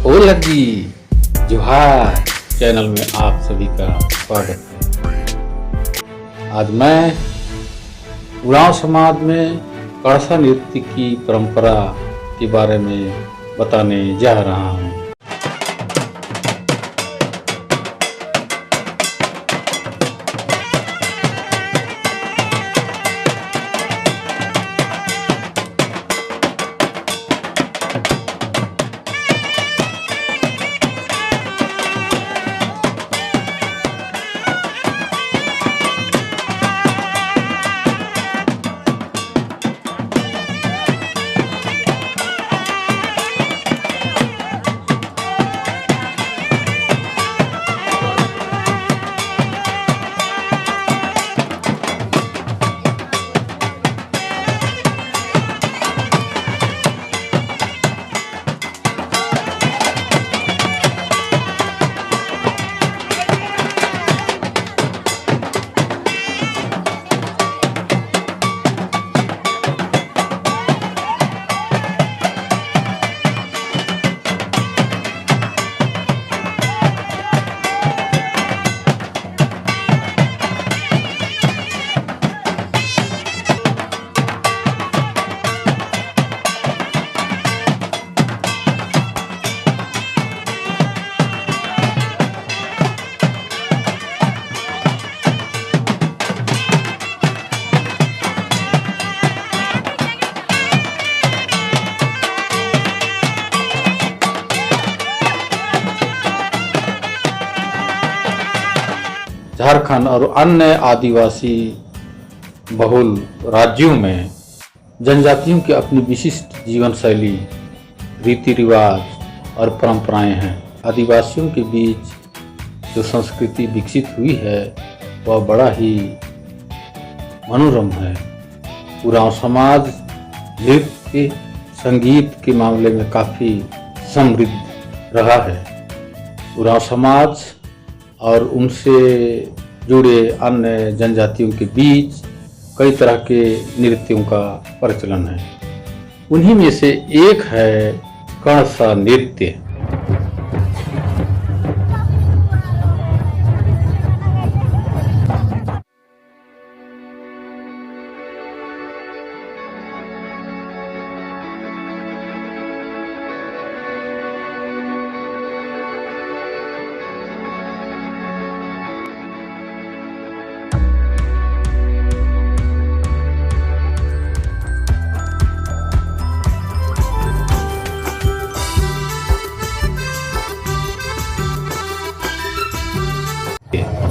ओ लगी जोहार चैनल में आप सभी का स्वागत है। आज मैं उरांव समाज में कड़सा नृत्य की परंपरा के बारे में बताने जा रहा हूँ। झारखंड और अन्य आदिवासी बहुल राज्यों में जनजातियों की अपनी विशिष्ट जीवन शैली, रीति रिवाज और परंपराएं हैं। आदिवासियों के बीच जो संस्कृति विकसित हुई है वह बड़ा ही मनोरम है। उरांव समाज नृत्य संगीत के मामले में काफ़ी समृद्ध रहा है। उरांव समाज और उनसे जुड़े अन्य जनजातियों के बीच कई तरह के नृत्यों का प्रचलन है। उन्हीं में से एक है कड़सा नृत्य।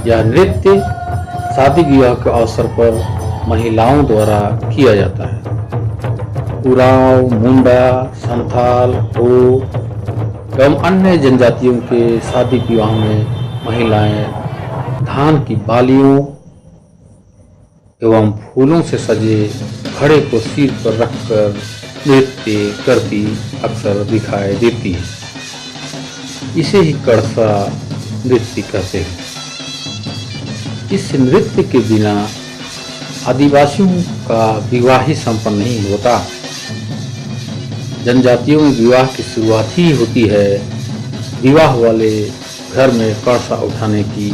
यह नृत्य शादी विवाह के अवसर पर महिलाओं द्वारा किया जाता है। उरांव, मुंडा, संथाल, हो एवं अन्य जनजातियों के शादी विवाह में महिलाएं धान की बालियों एवं फूलों से सजे घड़े को सिर पर रखकर नृत्य करती अक्सर दिखाई देती है। इसे ही कड़सा नृत्य कहते हैं। इस नृत्य के बिना आदिवासियों का विवाह ही संपन्न नहीं होता। जनजातियों में विवाह की शुरुआत ही होती है विवाह वाले घर में कड़सा उठाने की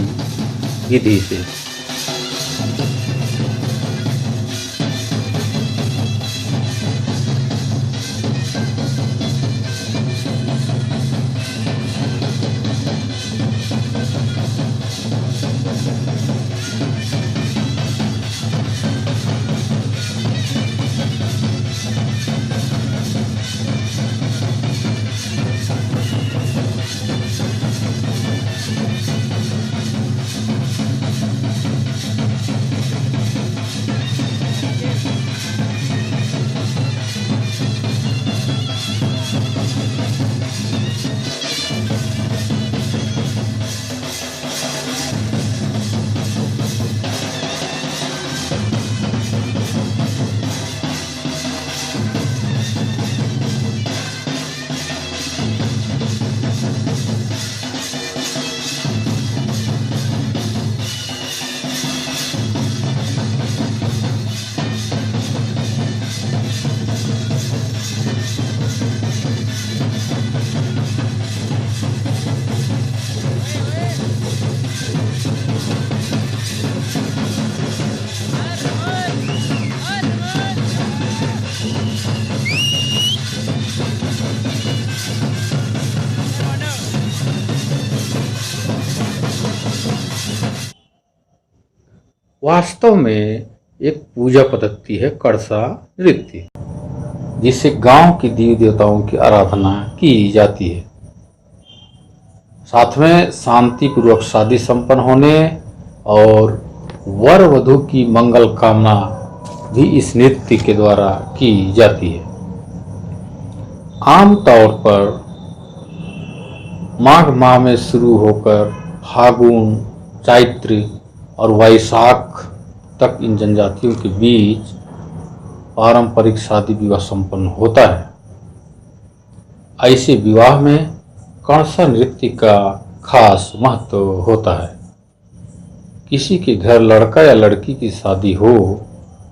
विधि से। वास्तव में एक पूजा पद्धति है कणसा नृत्य, जिससे गांव के देवी देवताओं की आराधना की जाती है। साथ में शांतिपूर्वक शादी संपन्न होने और वर वधू की मंगल कामना भी इस नृत्य के द्वारा की जाती है। आमतौर पर माघ माह में शुरू होकर फागुन, चैत्र और वैशाख तक इन जनजातियों के बीच पारंपरिक शादी विवाह संपन्न होता है। ऐसे विवाह में कणसा नृत्य का खास महत्व होता है। किसी के घर लड़का या लड़की की शादी हो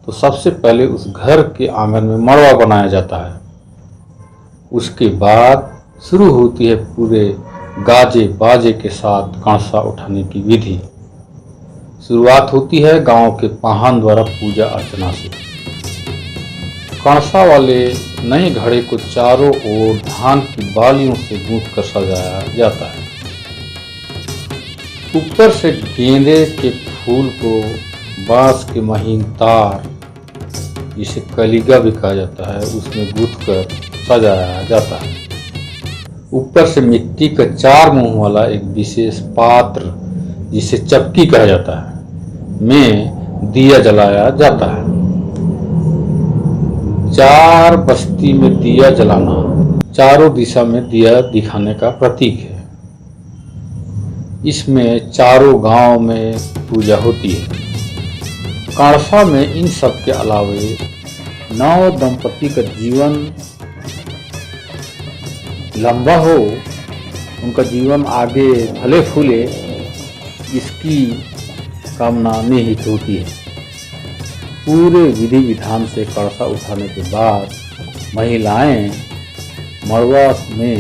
तो सबसे पहले उस घर के आंगन में मड़वा बनाया जाता है। उसके बाद शुरू होती है पूरे गाजे बाजे के साथ कणसा उठाने की विधि। शुरुआत होती है गांव के पाहन द्वारा पूजा अर्चना से। कणसा वाले नए घड़े को चारों ओर धान की बालियों से गूंथ कर सजाया जाता है। ऊपर से गेंदे के फूल को बांस के महीन तार, जिसे कलिगा भी कहा जाता है, उसमें गूंथ कर सजाया जाता है। ऊपर से मिट्टी का 4 मुंह वाला एक विशेष पात्र, जिसे चक्की कहा जाता है, में दिया जलाया जाता है। 4 बस्ती में दिया जलाना चारों दिशा में दिया दिखाने का प्रतीक है। इसमें चारों गांव में पूजा होती है। कणसा में इन सब के अलावे नव दंपति का जीवन लंबा हो, उनका जीवन आगे फले फूले, इसकी कामना निहित होती है। पूरे विधि विधान से कणसा उठाने के बाद महिलाएं मड़वा में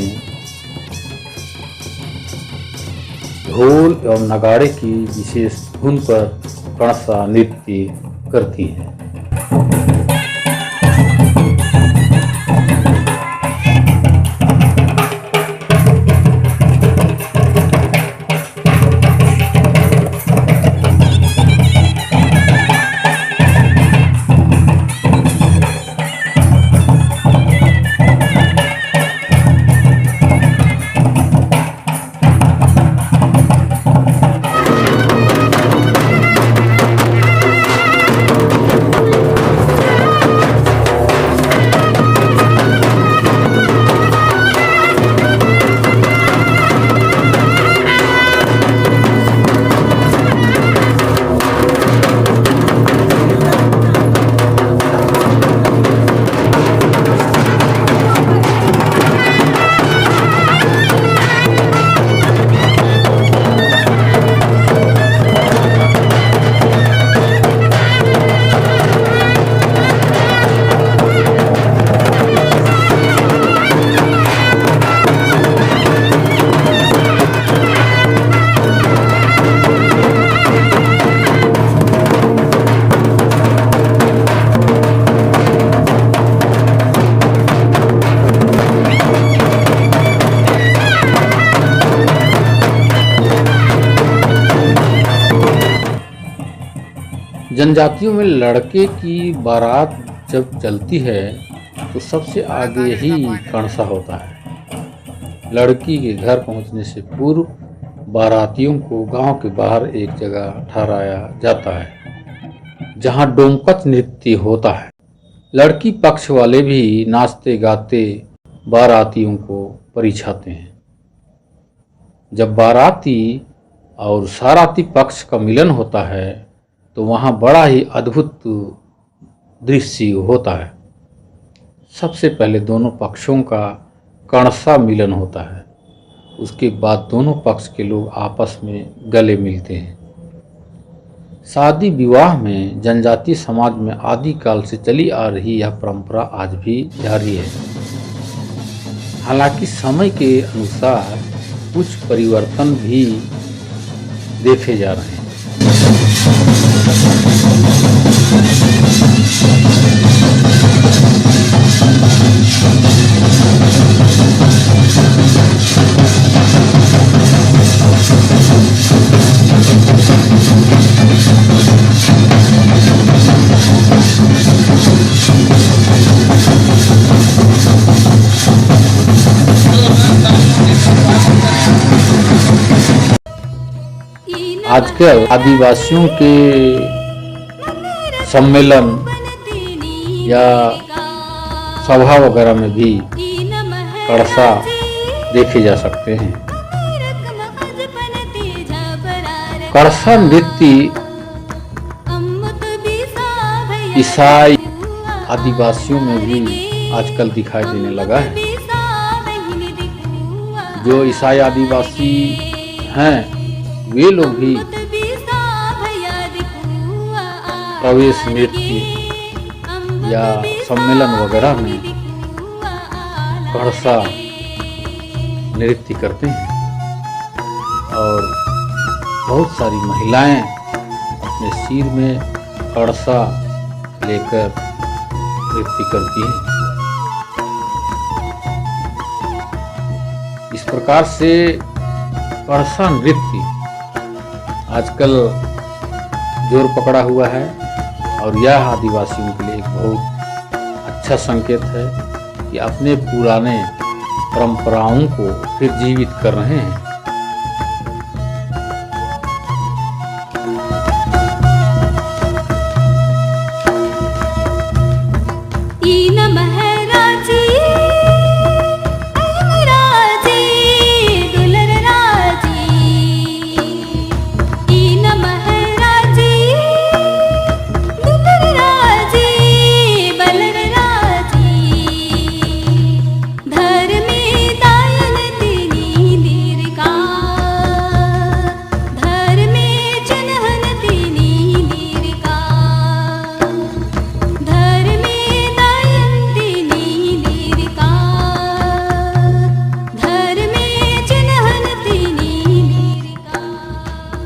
ढोल एवं नगाड़े की विशेष धुन पर कणसा नृत्य करती हैं। जनजातियों में लड़के की बारात जब चलती है तो सबसे आगे ही कणसा होता है। लड़की के घर पहुंचने से पूर्व बारातियों को गांव के बाहर एक जगह ठहराया जाता है, जहां डोमकच नृत्य होता है। लड़की पक्ष वाले भी नाचते गाते बारातियों को परिछाते हैं। जब बाराती और साराती पक्ष का मिलन होता है तो वहाँ बड़ा ही अद्भुत दृश्य होता है। सबसे पहले दोनों पक्षों का कणसा मिलन होता है। उसके बाद दोनों पक्ष के लोग आपस में गले मिलते हैं। शादी विवाह में जनजातीय समाज में आदिकाल से चली आ रही यह परंपरा आज भी जारी है। हालांकि समय के अनुसार कुछ परिवर्तन भी देखे जा रहे हैं। आजकल आदिवासियों के सम्मेलन या सभा वगैरह में भी कड़सा देखे जा सकते हैं। कड़सा नृत्य ईसाई आदिवासियों में भी आजकल दिखाई देने लगा है। जो ईसाई आदिवासी हैं वे लोग भी प्रवेश नृत्य या सम्मेलन वगैरह में कड़सा नृत्य करते हैं और बहुत सारी महिलाएं अपने सिर में कड़सा लेकर नृत्य करती हैं। इस प्रकार से कड़सा नृत्य आजकल जोर पकड़ा हुआ है और यह आदिवासियों के लिए एक बहुत अच्छा संकेत है कि अपने पुराने परंपराओं को फिर जीवित कर रहे हैं।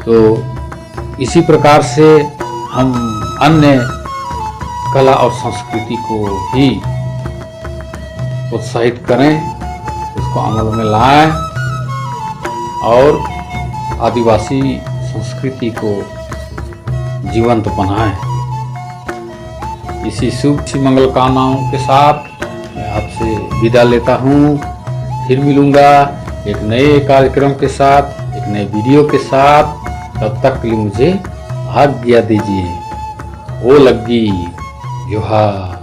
तो इसी प्रकार से हम अन्य कला और संस्कृति को भी उत्साहित करें, उसको अमल में लाएं और आदिवासी संस्कृति को जीवंत बनाएं। इसी शुभ मंगल कामनाओं के साथ मैं आपसे विदा लेता हूँ। फिर मिलूंगा एक नए कार्यक्रम के साथ, एक नए वीडियो के साथ। तब तक के लिए मुझे आज्ञा दीजिए। ओ लग्गी जोहार।